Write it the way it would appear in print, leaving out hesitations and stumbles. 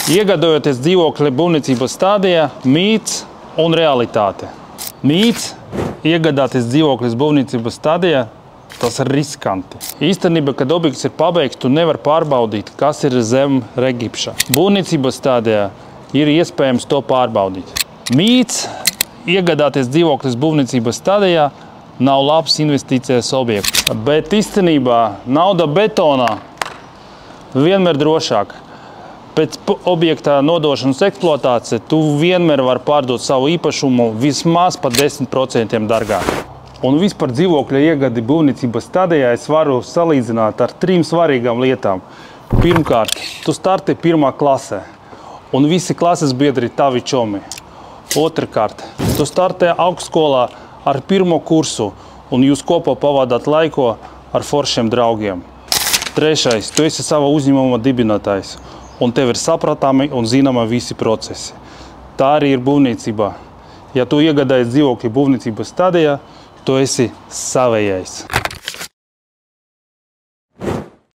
Iegādājoties dzīvokli būvniecības stadijā, mīts un realitāte. Mīts iegādāties dzīvoklis būvniecības stadijā, tas ir riskanti. Īstenībā, kad objekts ir pabeigts, tu nevar pārbaudīt, kas ir zem regipša. Būvniecības stadijā ir iespējams to pārbaudīt. Mīts iegādāties dzīvoklis būvniecības stadijā nav labs investīcijas objekts. Bet īstenībā nauda betonā vienmēr drošāk. Pēc objekta nodošanas eksploatācija tu vienmēr vari pārdot savu īpašumu vismaz par 10% dārgāk. Un vispār dzīvokļa iegādi būvniecības stadijā es varu salīdzināt ar 3 svarīgām lietām. Pirmkārt, tu starti 1. klasē, un visi klases biedri tavi čomi. Otrkārt, tu starti augstskolā ar 1. kursu, un jūs kopā pavadāt laiku ar foršiem draugiem. Trešais, tu esi sava uzņēmuma dibinātājs, un tev ir sapratāmi un zināmi visi procesi. Tā arī ir būvniecībā. Ja tu iegādājies dzīvokli būvniecības stadijā, tu esi savējais.